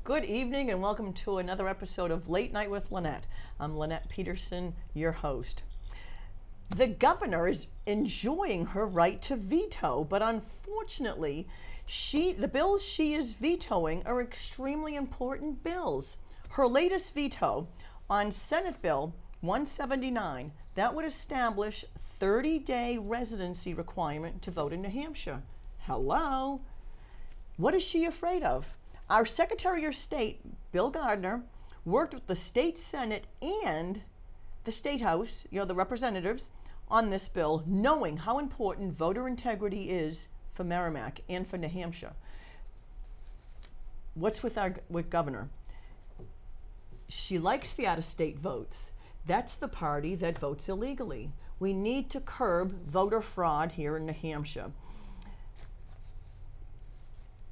Good evening and welcome to another episode of Late Night with Lenette. I'm Lenette Peterson, your host. The governor is enjoying her right to veto, but unfortunately, the bills she is vetoing are extremely important bills. Her latest veto on Senate Bill 179, that would establish 30-day residency requirement to vote in New Hampshire. Hello? What is she afraid of? Our Secretary of State, Bill Gardner, worked with the state Senate and the State House, the representatives, on this bill, knowing how important voter integrity is for Merrimack and for New Hampshire. What's with Governor? She likes the out-of-state votes. That's the party that votes illegally. We need to curb voter fraud here in New Hampshire.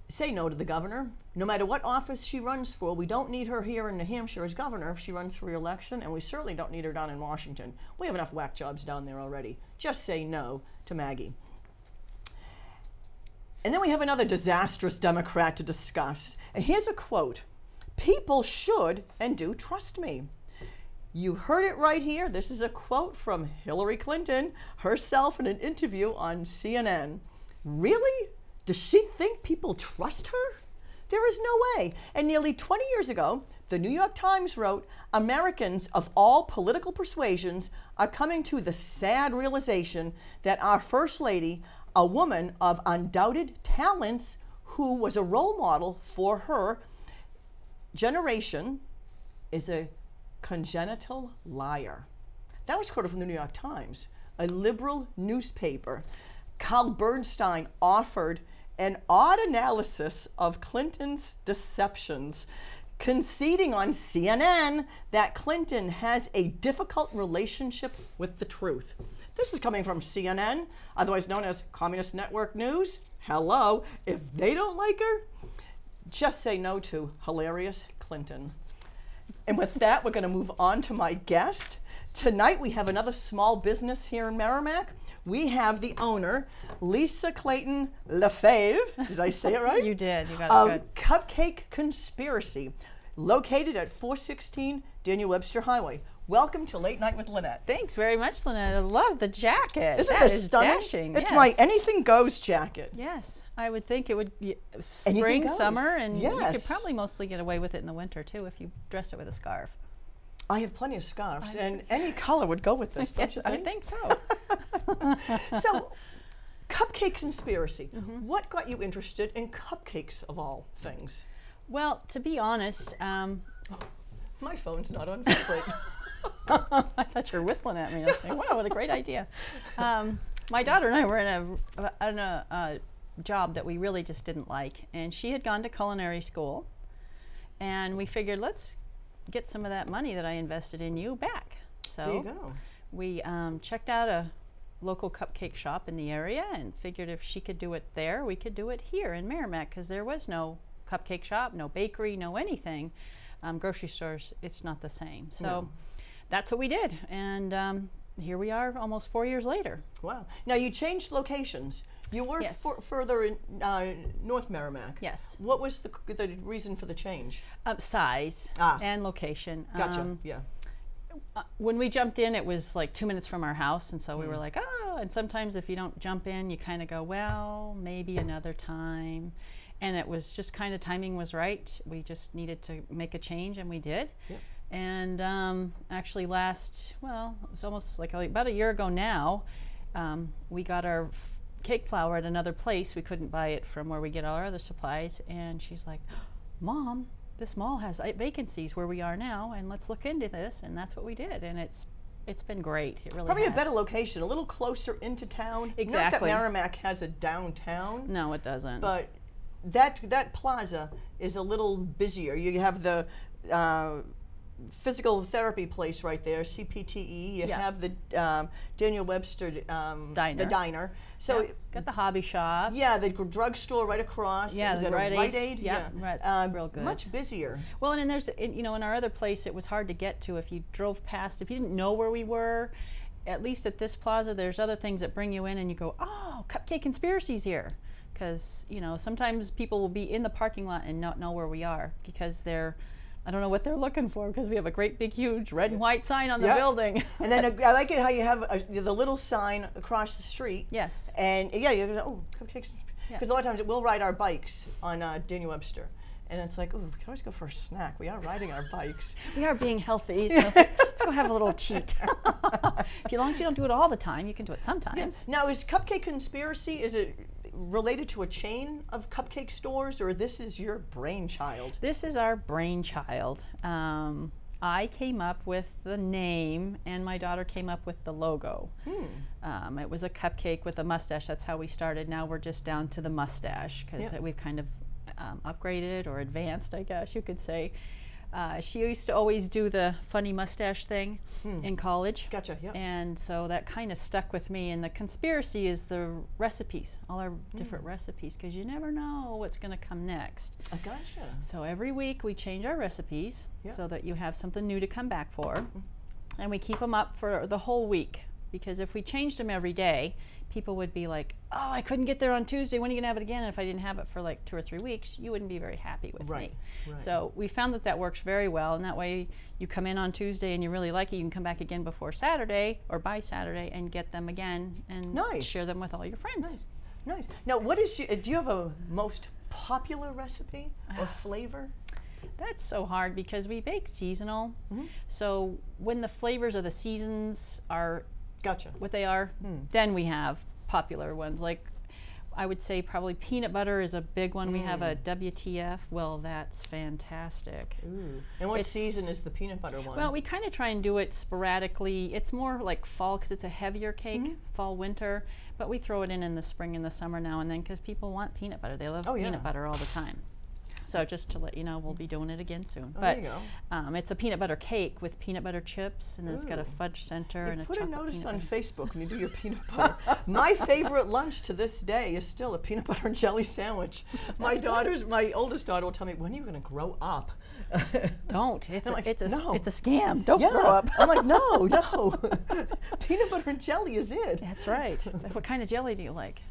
Say no to the governor. No matter what office she runs for, we don't need her here in New Hampshire as governor if she runs for re-election, and we certainly don't need her down in Washington. We have enough whack jobs down there already. Just say no to Maggie. And then we have another disastrous Democrat to discuss. And here's a quote. People should and do trust me. You heard it right here. This is a quote from Hillary Clinton herself in an interview on CNN. Really? Does she think people trust her? There is no way. And nearly 20 years ago, the New York Times wrote, Americans of all political persuasions are coming to the sad realization that our First Lady, a woman of undoubted talents who was a role model for her generation, is a congenital liar. That was quoted from the New York Times, a liberal newspaper. Carl Bernstein offered an odd analysis of Clinton's deceptions, conceding on CNN that Clinton has a difficult relationship with the truth. This is coming from CNN, otherwise known as Communist Network News. Hello, if they don't like her, just say no to hilarious Clinton. And with that, we're going to move on to my guest. Tonight, we have another small business here in Merrimack. We have the owner, Lisa Clayton Lefebvre. Did I say it right? You did. You got it good. Cupcake Conspiracy, located at 416 Daniel Webster Highway. Welcome to Late Night with Lenette. Thanks very much, Lenette. I love the jacket. Isn't this stunning? Dashing. It's yes. my anything goes jacket. Yes, I would think it would be spring, summer, and yes. you could probably mostly get away with it in the winter too if you dressed it with a scarf. I have plenty of scarves, and any color would go with this, don't you think? I think so. So, Cupcake Conspiracy. What got you interested in cupcakes, of all things? Well, to be honest, my phone's not on vibrate. I thought you were whistling at me. I was saying, wow, what a great idea. My daughter and I were in a job that we really just didn't like, and she had gone to culinary school, and we figured, let's get some of that money that I invested in you back. So there you go. We checked out a local cupcake shop in the area and figured if she could do it there, we could do it here in Merrimack, because there was no cupcake shop, no bakery, no anything. Grocery stores, it's not the same. So that's what we did, and here we are almost 4 years later. Wow. Now you changed locations. You were further in North Merrimack. Yes. What was the reason for the change? Size and location. Gotcha, yeah. When we jumped in, it was like 2 minutes from our house, and so we were like, oh, and sometimes if you don't jump in, you kind of go, well, maybe another time. And it was just kind of timing was right. We just needed to make a change, and we did. Yep. And actually it was almost like about a year ago now, we got our cake flour at another place. We couldn't buy it from where we get all our other supplies, and she's like, Mom, this mall has vacancies where we are now, and let's look into this. And that's what we did, and it's been great. It really probably has. A better location, a little closer into town. Exactly. Not that Merrimack has a downtown. No, it doesn't. But that plaza is a little busier. You have the physical therapy place right there, CPTE. You have the Daniel Webster diner. The diner. So got the hobby shop. Yeah, the drugstore right across. Yeah, is the that Rite Aid? Yeah, it's real good. Much busier. Well, and then there's, in our other place, it was hard to get to if you drove past. If you didn't know where we were, at least at this plaza, there's other things that bring you in, and you go, oh, Cupcake Conspiracy's here. because sometimes people will be in the parking lot and not know where we are because I don't know what they're looking for because we have a great big huge red and white sign on the building. And then I like it how you have the little sign across the street. Yes. And yeah, you go, cupcakes. Because a lot of times we'll ride our bikes on Daniel Webster. And it's like, we can always go for a snack. We are riding our bikes. We are being healthy, so let's go have a little cheat. As long as you don't do it all the time, you can do it sometimes. Now, is Cupcake Conspiracy, is it related to a chain of cupcake stores, or this is your brainchild? This is our brainchild. I came up with the name, and my daughter came up with the logo. It was a cupcake with a mustache. That's how we started. Now we're just down to the mustache because we've kind of upgraded or advanced, I guess you could say. She used to always do the funny mustache thing in college. Gotcha, yeah. And so that kind of stuck with me. And the conspiracy is the recipes, all our different recipes, because you never know what's going to come next. I gotcha. So every week we change our recipes so that you have something new to come back for. And we keep them up for the whole week, because if we changed them every day, people would be like, oh, I couldn't get there on Tuesday. When are you going to have it again? And if I didn't have it for like 2 or 3 weeks, you wouldn't be very happy with me. Right. So we found that works very well. And that way you come in on Tuesday and you really like it, you can come back again before Saturday or by Saturday and get them again and share them with all your friends. Nice. Now, what is do you have a most popular recipe or flavor? That's so hard because we bake seasonal. So when the flavors of the seasons are what they are, then we have popular ones. Like I would say probably peanut butter is a big one. We have a WTF. Well, that's fantastic. And what season is the peanut butter one? Well, we kind of try and do it sporadically. It's more like fall because it's a heavier cake, fall, winter. But we throw it in the spring and the summer now and then because people want peanut butter. They love peanut butter all the time. So just to let you know, we'll be doing it again soon. There you go. It's a peanut butter cake with peanut butter chips, and then it's got a fudge center and a chocolate. Put a notice on Facebook when you do your peanut butter. My favorite lunch to this day is still a peanut butter and jelly sandwich. My oldest daughter will tell me, when are you going to grow up? Don't. It's a no. scam. Don't grow up. I'm like, no. Peanut butter and jelly is it. That's right. What kind of jelly do you like?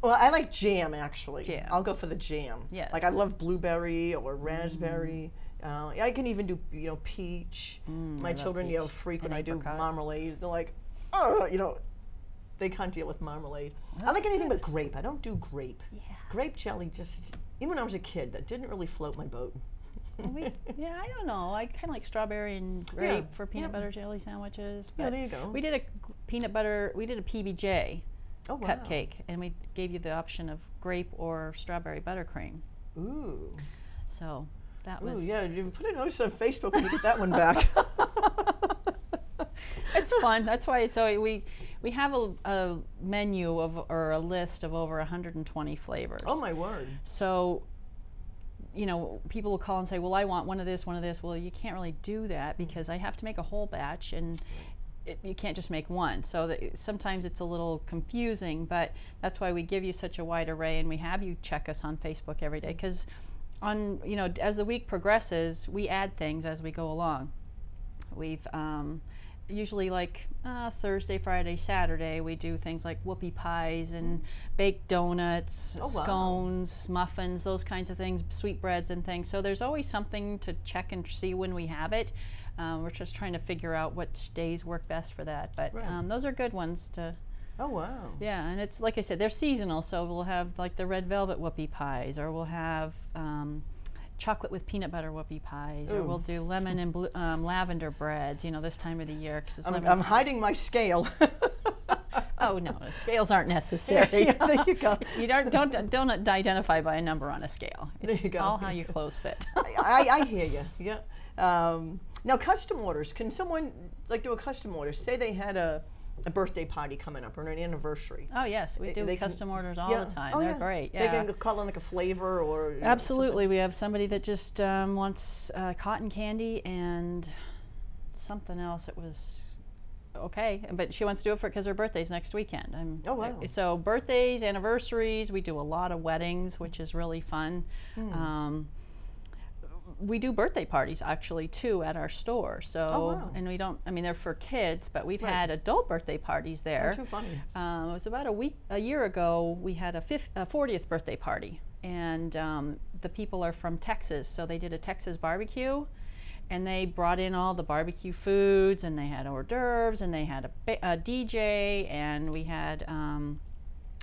Well, I like jam, actually. Jam. I'll go for the jam. Yes. Like I love blueberry or raspberry. I can even do, peach. My children, freak when I do marmalade. They're like, they can't deal with marmalade. I like anything but grape. I don't do grape. Yeah. Grape jelly even when I was a kid, that didn't really float my boat. I don't know. I kind of like strawberry and grape for peanut butter jelly sandwiches. Yeah, there you go. We did a PBJ. Cupcake, and we gave you the option of grape or strawberry buttercream. Ooh. So that was. Ooh, yeah, you put a notice on Facebook when you get that one back. It's fun. That's why it's always, we have a menu or a list of over 120 flavors. Oh my word. So, people will call and say, well, I want one of this. Well, you can't really do that because I have to make a whole batch and you can't just make one. So sometimes it's a little confusing, but that's why we give you such a wide array and we have you check us on Facebook every day because as the week progresses, we add things as we go along. We've usually like Thursday, Friday, Saturday, we do things like whoopie pies and baked donuts, scones, muffins, those kinds of things, sweetbreads and things. So there's always something to check and see when we have it. We're just trying to figure out what days work best for that. But those are good ones to... Oh, wow. Yeah, and it's, like I said, they're seasonal. So we'll have like the red velvet whoopie pies, or we'll have chocolate with peanut butter whoopie pies, or we'll do lemon and lavender breads, this time of the year. I'm hiding my scale. Oh, no, scales aren't necessary. Yeah, there you go. You don't identify by a number on a scale. It's there you go. all how your clothes fit. I hear you, yeah. Now, custom orders. Can someone do a custom order? Say they had a birthday party coming up or an anniversary. Oh, yes. We do custom orders all the time. They're great. Yeah. They can call in like a flavor or... Absolutely. We have somebody that just wants cotton candy and something else. It was okay, but she wants to do it because her birthday's next weekend. Oh, wow. So birthdays, anniversaries, we do a lot of weddings, which is really fun. we do birthday parties actually too at our store. So, Oh, wow. and we don't, I mean, they're for kids, but we've Right. had adult birthday parties there. Too funny. It was about a year ago, we had a 40th birthday party. And the people are from Texas, so they did a Texas barbecue. And they brought in all the barbecue foods, and they had hors d'oeuvres, and they had a DJ, and we had,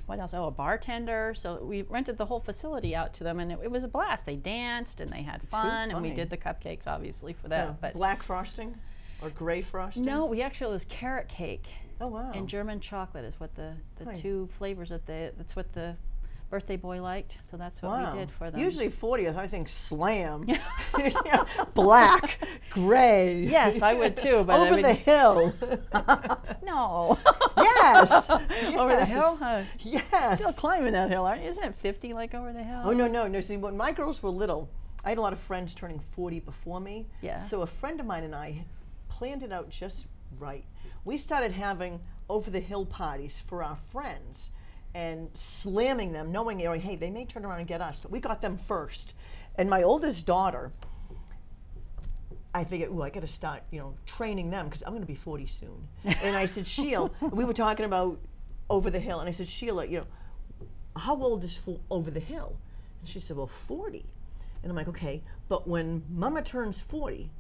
what else? Oh, a bartender. So we rented the whole facility out to them, and it was a blast. They danced, and they had fun, and we funny. did the cupcakes, obviously, for that. Yeah. But Black frosting or gray frosting? no, we actually, it was carrot cake Oh, wow. and German chocolate is what the Nice. two flavors that's what the birthday boy liked. So that's what Wow. we did for them. Usually 40th, I think slam. Yeah, black, gray. Yes, I would too. But Over the hill. no. Yes. Over the hill? Yes. Still climbing that hill, aren't you? Isn't it 50 like over the hill? Oh, no. See, when my girls were little, I had a lot of friends turning 40 before me. Yeah. So a friend of mine and I planned it out just right. We started having over the hill parties for our friends and slamming them, knowing, hey, they may turn around and get us, but we got them first. And my oldest daughter, I figured, I got to start, training them because I'm going to be 40 soon. And I said, Sheila, we were talking about over the hill, and I said, Sheila, how old is over the hill? And she said, well, 40. And I'm like, okay, but when Mama turns 40,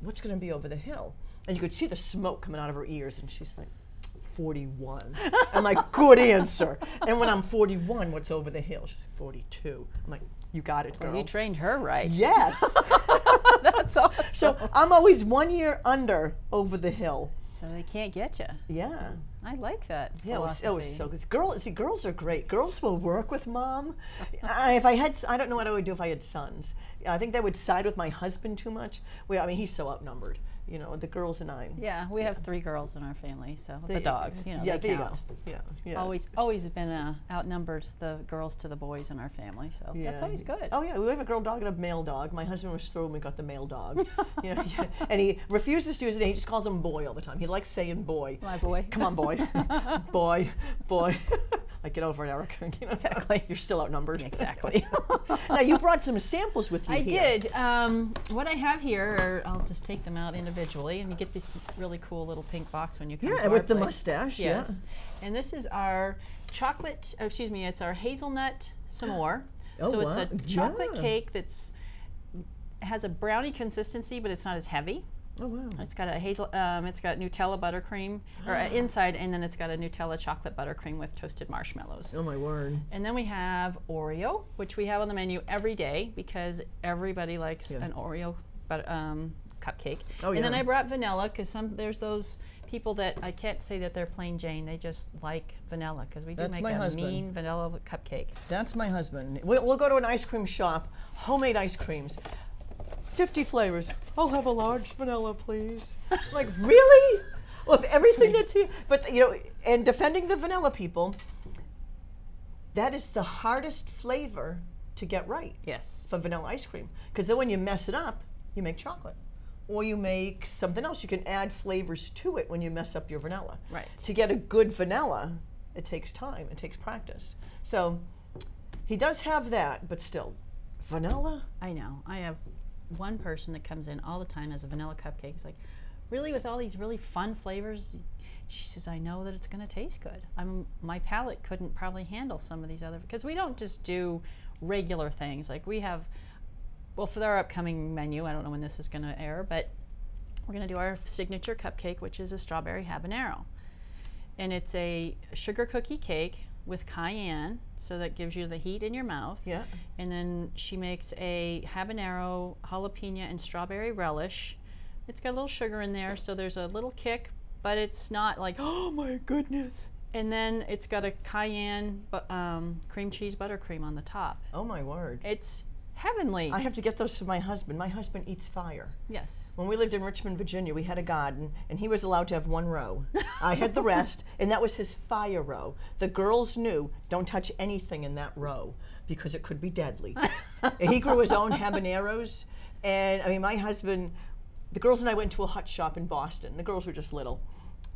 what's going to be over the hill? And you could see the smoke coming out of her ears, and she's like, 41. I'm like, good answer. And when I'm 41, what's over the hill? She's 42. I'm like, you got it, girl. Well, you trained her right. Yes. That's awesome. So I'm always 1 year under over the hill. So they can't get you. Yeah. I like that Yeah, philosophy. it was so good. Girls are great. Girls will work with mom. If I had, I don't know what I would do if I had sons. I think they would side with my husband too much. He's so outnumbered. The girls and I. Yeah, we have 3 girls in our family, so They- the dogs, yeah, they there count. you go. Yeah. Always been outnumbered the girls to the boys in our family, so that's always good. Oh yeah, we have a girl dog and a male dog. My husband was thrilled when we got the male dog. And he refuses to use it. He just calls him boy all the time. He likes saying boy. My boy. Come on, boy. boy. Like, get over it, Eric. Exactly. You're still outnumbered. Exactly. Now, you brought some samples with you I here. did. What I have here, I'll just take them out individually, and you get this really cool little pink box when you come to Yeah, our with the place. mustache, Yes. And this is our it's our hazelnut s'more. Oh, so it's wow. a chocolate Yeah. cake has a brownie consistency, but it's not as heavy. Oh, wow. It's got it's got Nutella buttercream inside, and then it's got a Nutella chocolate buttercream with toasted marshmallows. Oh, my word. And then we have Oreo, which we have on the menu every day because everybody likes Yeah. an Oreo cupcake. Oh, and then yeah. I brought vanilla because there's those people that I can't say that they're plain Jane. They just like vanilla because we do That's make my a husband. mean vanilla cupcake. That's my husband. We'll go to an ice cream shop, homemade ice creams. 50 flavors. I'll have a large vanilla, please. Like, really? Well, if everything that's here, but and defending the vanilla people, that is the hardest flavor to get right Yes. for vanilla ice cream. Because then when you mess it up, you make chocolate. Or you make something else. You can add flavors to it when you mess up your vanilla. Right. To get a good vanilla, it takes time, it takes practice. So he does have that, but still, vanilla? I know. I have one person that comes in all the time as a vanilla cupcake. It's like, really, with all these really fun flavors? She says, I know that it's going to taste good. My palate couldn't probably handle some of these other, because we don't just do regular things. Like we have, for our upcoming menu, I don't know when this is going to air, but we're going to do our signature cupcake, which is a strawberry habanero. And it's a sugar cookie cake with cayenne, so that gives you the heat in your mouth. Yeah. And then she makes a habanero, jalapeno, and strawberry relish. It's got a little sugar in there, so there's a little kick, but it's not like, oh my goodness. And then it's got a cayenne cream cheese buttercream on the top. Oh my word. It's heavenly. I have to get those for my husband. My husband eats fire. Yes. When we lived in Richmond, Virginia, we had a garden, and he was allowed to have one row. I had the rest, and that was his fire row. The girls knew, don't touch anything in that row, because it could be deadly. And he grew his own habaneros, and my husband, the girls and I went to a hut shop in Boston. The girls were just little,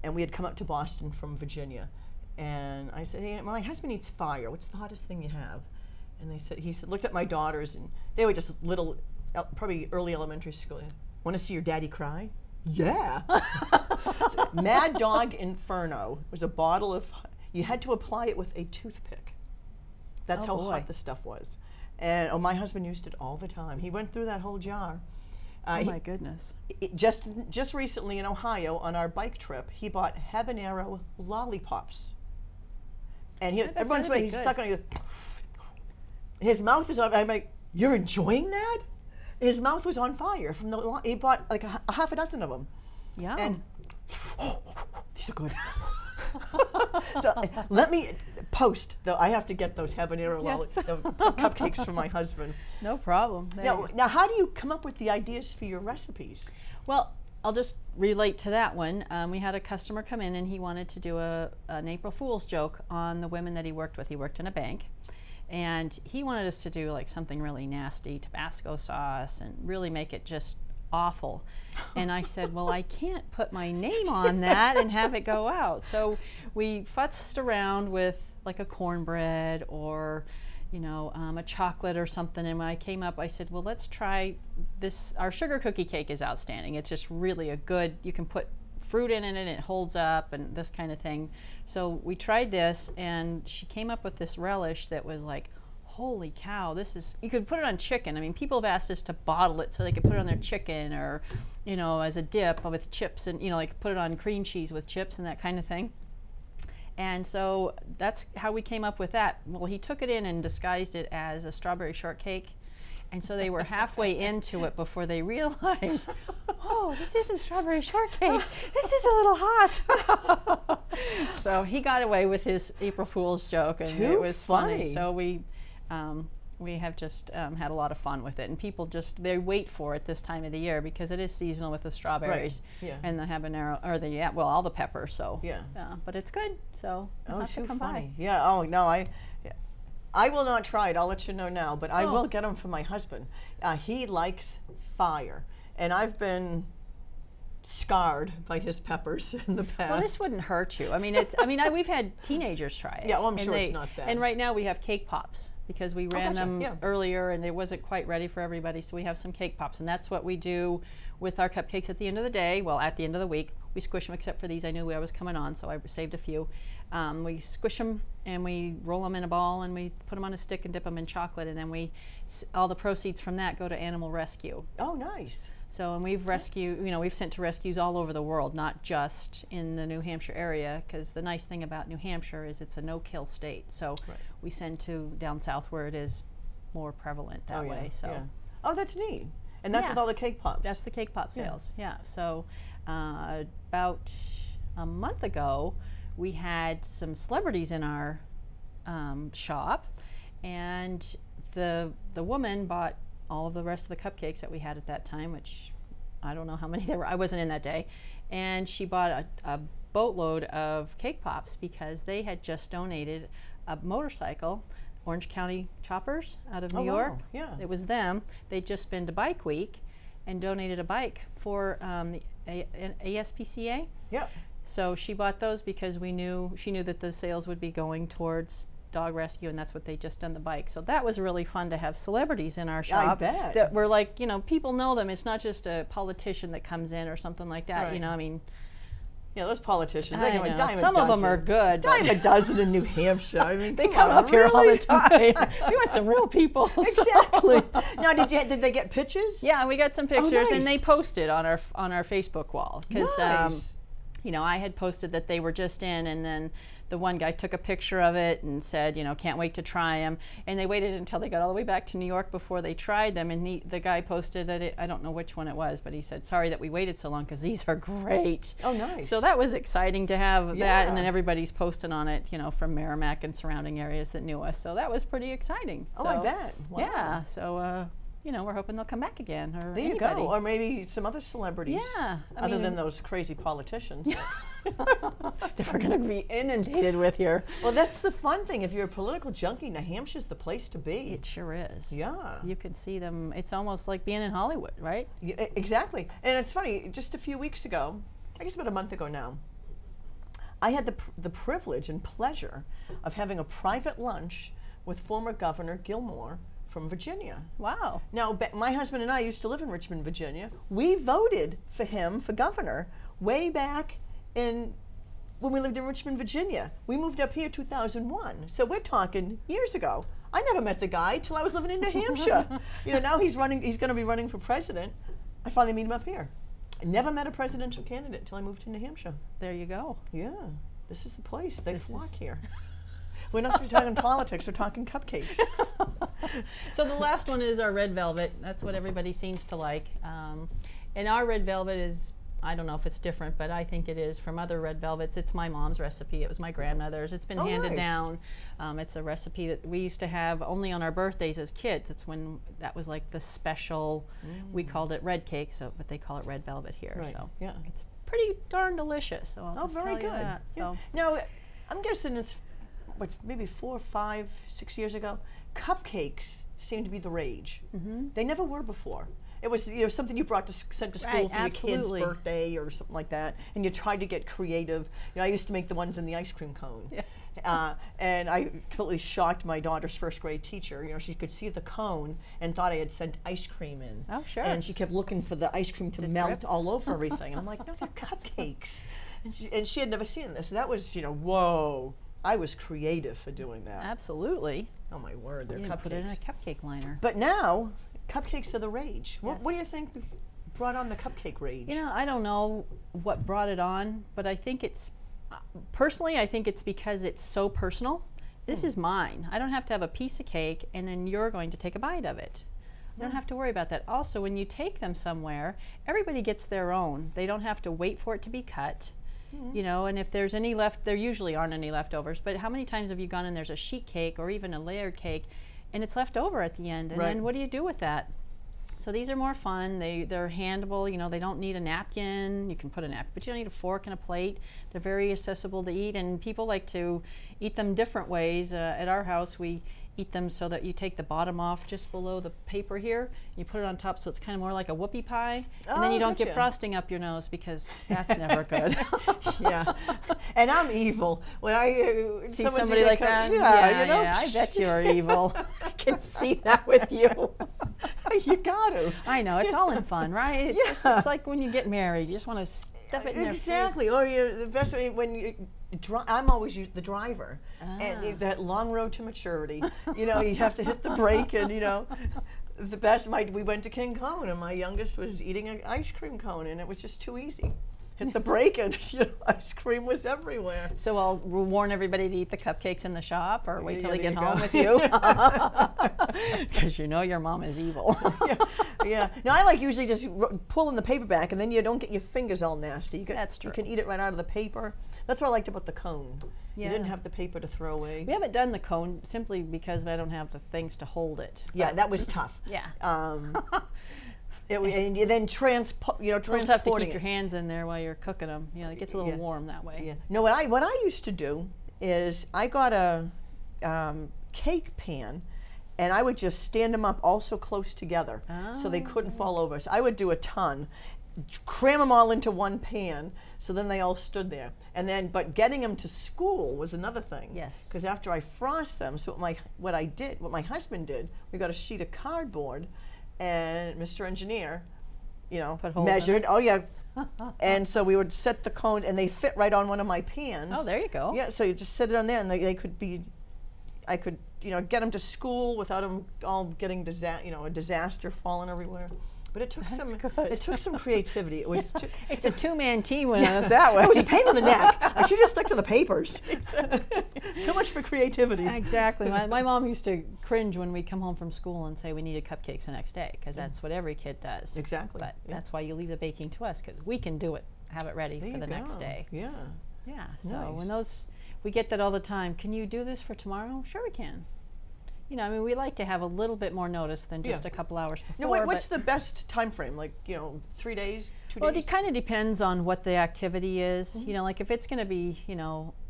and we had come up to Boston from Virginia. And I said, hey, my husband eats fire. What's the hottest thing you have? And he said, looked at my daughters, and they were just little probably early elementary school. Want to see your daddy cry? Yeah. So, Mad Dog Inferno was a bottle of, you had to apply it with a toothpick. That's how hot the stuff was. And my husband used it all the time. He went through that whole jar. Oh my goodness. Just recently in Ohio on our bike trip, he bought habanero lollipops. And everyone's like, he's stuck on it. His mouth is on, I'm like, you're enjoying that? His mouth was on fire from the, he bought like a half a dozen of them. Yeah. And these are good. So let me post, though I have to get those habanero cupcakes for my husband. No problem. Now, how do you come up with the ideas for your recipes? Well, I'll just relate to that one. We had a customer come in and he wanted to do an April Fool's joke on the women that he worked with. He worked in a bank. And he wanted us to do like something really nasty, Tabasco sauce, and really make it just awful. And I said, well, I can't put my name on that and have it go out. So we futzed around with like a cornbread or, you know, a chocolate or something. And when I came up, I said, well, let's try this. Our sugar cookie cake is outstanding. It's just really a good, you can put fruit in it and it holds up and this kind of thing. So we tried this and she came up with this relish that was like, holy cow, this is, you could put it on chicken. I mean, people have asked us to bottle it so they could put it on their chicken or, you know, as a dip with chips and, you know, like put it on cream cheese with chips and that kind of thing. And so that's how we came up with that. Well, he took it in and disguised it as a strawberry shortcake. And so they were halfway into it before they realized, oh, this isn't strawberry shortcake. This is a little hot. So he got away with his April Fool's joke, and it was funny. So we have just had a lot of fun with it, and people just, they wait for it this time of the year because it is seasonal with the strawberries and the habanero, or the, well, all the peppers. So but it's good. So you'll have to come by. Yeah. Oh no, I will not try it. I'll let you know now, but I will get them for my husband. He likes fire, and I've been scarred by his peppers in the past. Well, this wouldn't hurt you. I mean, it's. I mean, we've had teenagers try it. Yeah, well, I'm sure it's not bad. And right now we have cake pops because we ran them earlier, and it wasn't quite ready for everybody. So we have some cake pops, and that's what we do with our cupcakes at the end of the day. Well, at the end of the week, we squish them. Except for these, I knew I was coming on, so I saved a few. We squish them and we roll them in a ball and we put them on a stick and dip them in chocolate, and then all the proceeds from that go to animal rescue. Oh, nice. So, and we've rescued, you know, we've sent to rescues all over the world, not just in the New Hampshire area, because the nice thing about New Hampshire is it's a no-kill state. So we send to down south where it is more prevalent that way. So, oh, that's neat. And that's with all the cake pops. That's the cake pop sales. Yeah. So about a month ago, we had some celebrities in our shop, and the woman bought all of the rest of the cupcakes that we had at that time, which I don't know how many there were. I wasn't in that day. And she bought a boatload of cake pops because they had just donated a motorcycle, Orange County Choppers out of New York. Wow. Yeah. It was them. They'd just been to Bike Week and donated a bike for the ASPCA. Yeah. So she bought those because she knew that the sales would be going towards dog rescue, and that's what they just done the bike. So that was really fun to have celebrities in our shop. I bet. That were like, you know, people know them. It's not just a politician that comes in or something like that. You know, I mean. Yeah, those politicians. I know. Some of them are good. Dime a dozen in New Hampshire. I mean, they come up here all the time. We want some real people. Exactly. Now, did they get pictures? Yeah, we got some pictures, and they posted on our Facebook wall because you know, I had posted that they were just in, and then the one guy took a picture of it and said, you know, can't wait to try them. And they waited until they got all the way back to New York before they tried them. And the guy posted that I don't know which one it was, but he said, sorry that we waited so long because these are great. Oh, nice. So that was exciting to have that. And then everybody's posting on it, you know, from Merrimack and surrounding areas that knew us. So that was pretty exciting. Oh, so, I bet. Wow. Yeah. So, you know, we're hoping they'll come back again. Or there you go. Or maybe some other celebrities. Yeah. Other than those crazy politicians. That we're going to be inundated with here. Well, that's the fun thing. If you're a political junkie, New Hampshire's the place to be. It sure is. Yeah. You can see them. It's almost like being in Hollywood, right? Yeah, exactly. And it's funny, just a few weeks ago, I guess about a month ago now, I had the privilege and pleasure of having a private lunch with former Governor Gilmore from Virginia. Wow. Now, my husband and I used to live in Richmond, Virginia. We voted for him for governor way back when we lived in Richmond, Virginia. We moved up here 2001. So we're talking years ago. I never met the guy till I was living in New Hampshire. Now he's going to be running for president. I finally meet him up here. I never met a presidential candidate until I moved to New Hampshire. There you go. Yeah, this is the place. They flock here. We're not supposed to be talking politics, we're talking cupcakes. So the last one is our red velvet. That's what everybody seems to like. And our red velvet is, I don't know if it's different, but I think it is from other red velvets. It's my mom's recipe. It was my grandmother's. It's been handed down. It's a recipe that we used to have only on our birthdays as kids. It's when that was like the special, we called it red cake, but they call it red velvet here. Right. So yeah. It's pretty darn delicious. So I'll just very tell you good. that. Yeah. So. Now, I'm guessing it's maybe 4, 5, 6 years ago, cupcakes seemed to be the rage. They never were before. It was something you sent to school for your kid's birthday or something like that, and you tried to get creative. I used to make the ones in the ice cream cone. Yeah. And I completely shocked my daughter's first grade teacher. She could see the cone and thought I had sent ice cream in. Oh, sure. And she kept looking for the ice cream to melt all over everything. And I'm like, no, they're cupcakes. And she had never seen this. So that was, whoa. I was creative for doing that. Absolutely. Oh my word, they're cupcakes. Put it in a cupcake liner. But now, cupcakes are the rage. Yes. What do you think brought on the cupcake rage? I don't know what brought it on, but I think personally, I think it's because it's so personal. This is mine. I don't have to have a piece of cake and then you're going to take a bite of it. I don't have to worry about that. Also, when you take them somewhere, everybody gets their own. They don't have to wait for it to be cut. And if there's any left, there usually aren't any leftovers, but how many times have you gone and there's a sheet cake or even a layered cake and it's left over at the end, and then what do you do with that? So these are more fun. They're handable. They don't need a napkin. You can put a napkin, but you don't need a fork and a plate. They're very accessible to eat, and people like to eat them different ways. At our house, we eat them so that you take the bottom off just below the paper here. You put it on top so it's kind of more like a whoopie pie. And then you don't get frosting up your nose because that's never good. Yeah. And I'm evil. When I see somebody like that? Yeah, I bet you're evil. I can see that with you. You got to. I know. It's all in fun, right? It's like when you get married. You just want to stuff it in their face. Exactly. Or the best way when you I'm always the driver, and that long road to maturity. You have to hit the brake, and the best. We went to King Cone, and my youngest was eating an ice cream cone, and it was just too easy. Hit the brake, and ice cream was everywhere. So I'll warn everybody to eat the cupcakes in the shop, or wait till they get home with you, because your mom is evil. Yeah. Now I usually just pulling the paper back, and then you don't get your fingers all nasty. That's true. You can eat it right out of the paper. That's what I liked about the cone. Yeah. You didn't have the paper to throw away. We haven't done the cone simply because I don't have the things to hold it. Yeah, that was tough. Yeah. And then transporting. You'll have to keep your hands in there while you're cooking them. It gets a little warm that way. Yeah. No, what I used to do is I got a cake pan, and I would just stand them up all so close together so they couldn't fall over. So I would do a ton, cram them all into one pan, so then they all stood there. But getting them to school was another thing. Yes. Because after I frosted them, so what my husband did, we got a sheet of cardboard, and Mr. Engineer, measured. Oh yeah. And so we would set the cones, and they fit right on one of my pans. Oh, there you go. Yeah. So you just set it on there, and they could be. I could get them to school without them all getting a disaster falling everywhere. But it took some creativity. It was it's a two-man team when it's that way. It was a pain in the neck. I should have stuck to the papers. So much for creativity. Exactly. My mom used to cringe when we'd come home from school and say we needed cupcakes the next day, because that's what every kid does. Exactly. But that's why you leave the baking to us, because we can do it, have it ready for the next day. Yeah. Yeah. So Nice. we get that all the time. Can you do this for tomorrow? Sure we can. We like to have a little bit more notice than just a couple hours before. Now, what's the best time frame? 3 days, 2 days? Well, it kind of depends on what the activity is. Like if it's going to be,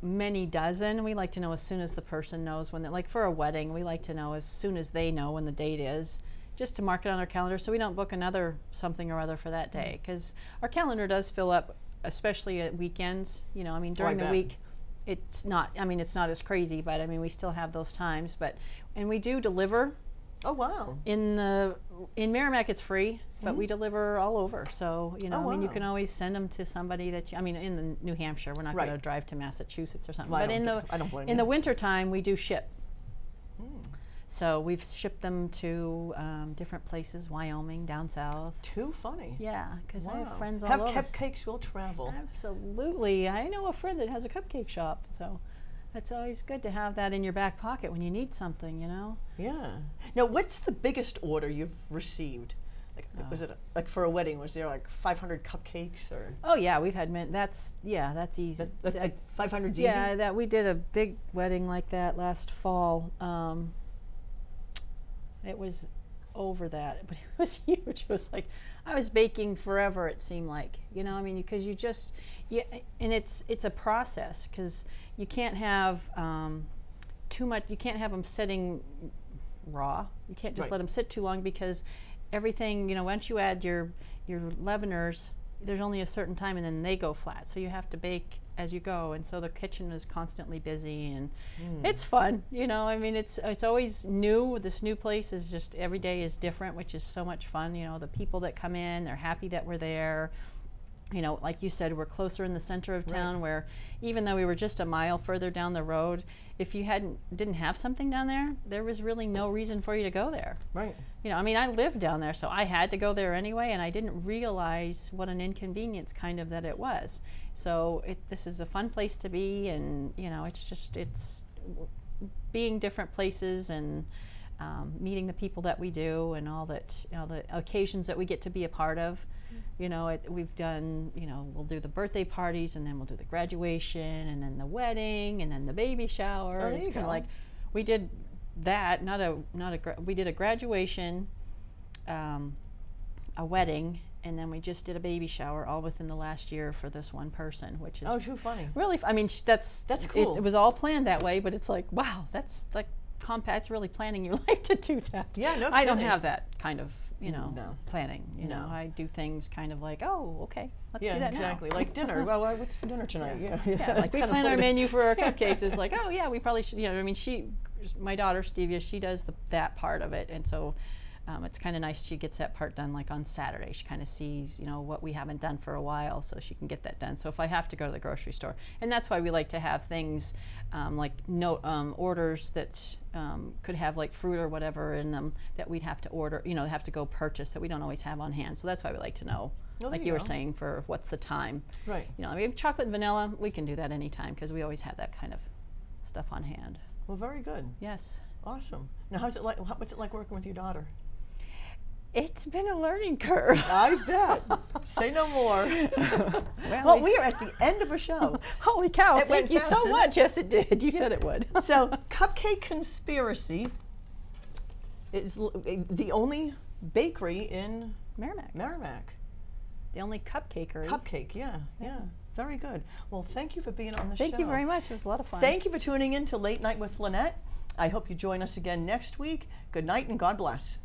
many dozen, we like to know as soon as the person knows when. Like for a wedding, we like to know as soon as they know when the date is, just to mark it on our calendar so we don't book another something or other for that day. Because our calendar does fill up, especially at weekends. During the week, it's not as crazy, but we still have those times. And we do deliver Oh, wow. In Merrimack, it's free, but we deliver all over. So, you know, Oh, I mean, you wow. can always send them to somebody that you, I mean, in the New Hampshire, we're not Right. going to drive to Massachusetts or something. Well, but I don't blame in the you. wintertime, we do ship. So we've shipped them to different places, Wyoming, down south. Too funny. Yeah, because I Wow. have friends all Have over. cupcakes will travel. Absolutely. I know a friend that has a cupcake shop, so it's always good to have that in your back pocket when you need something, you know? Yeah. Now, what's the biggest order you've received? Like, was it like for a wedding? Was there like 500 cupcakes or? Oh yeah, we've had that's easy. That's like 500's easy? Yeah, that we did a big wedding like that last fall. It was over that, but it was huge. It was like I was baking forever. It seemed like, you know, I mean, because you just, and it's a process because you can't have too much. You can't have them sitting raw. You can't just Right. let them sit too long because everything, you know, once you add your leaveners, there's only a certain time and then they go flat. So you have to bake as you go, and so the kitchen is constantly busy, and it's fun, you know. I mean, it's always new. This new place is just every day is different, which is so much fun. You know, the people that come in, they're happy that we're there. You know, like you said, we're closer in the center of town, Right. where even though we were just a mile further down the road, if you didn't have something down there, there was really no reason for you to go there. Right. You know, I mean, I lived down there, so I had to go there anyway, and I didn't realize what an inconvenience kind of that it was. So this is a fun place to be, and you know, it's being different places and meeting the people that we do, and all that, you know, the occasions that we get to be a part of. You know, we've done, you know, we'll do the birthday parties, and then we'll do the graduation, and then the wedding, and then the baby shower. Oh, there It's you kind go. of like we did that. We did a graduation, a wedding, and then we just did a baby shower all within the last year for this one person, which is Oh, too funny. really. I mean, that's cool. It was all planned that way, but it's like, wow, that's like compact. It's really planning your life to do that. Yeah, no I don't kidding. have that kind of, you know, No. planning. You know, No. I do things kind of like, oh, okay, let's Yeah, do that exactly. now. Like dinner. Well, what's for dinner tonight? Yeah. Yeah, like It's we kind of plan our funny. menu for our cupcakes. It's like, oh yeah, we probably should. You know, I mean, my daughter Stevia, she does that part of it, and so it's kind of nice. She gets that part done like on Saturday. She kind of sees, you know, what we haven't done for a while, so she can get that done. So if I have to go to the grocery store, and that's why we like to have things like orders that could have like fruit or whatever in them that we'd have to order, you know, have to go purchase that we don't always have on hand. So that's why we like to know, Oh, like there you were go. saying, for what's the time. Right. You know, I mean, chocolate and vanilla, we can do that anytime because we always have that kind of stuff on hand. Well, very good. Yes. Awesome. Now, what's it like working with your daughter? It's been a learning curve. I bet. Say no more. Well, Well, we are at the end of a show. holy cow, It went thank you fast, so didn't much. Yes, it did. You said it would. So, Cupcake Conspiracy is the only bakery in Merrimack. Merrimack. The only cupcakery. Cupcake, yeah. Very good. Well, thank you for being on the show. Thank you very much. It was a lot of fun. Thank you for tuning in to Late Night with Lenette. I hope you join us again next week. Good night and God bless.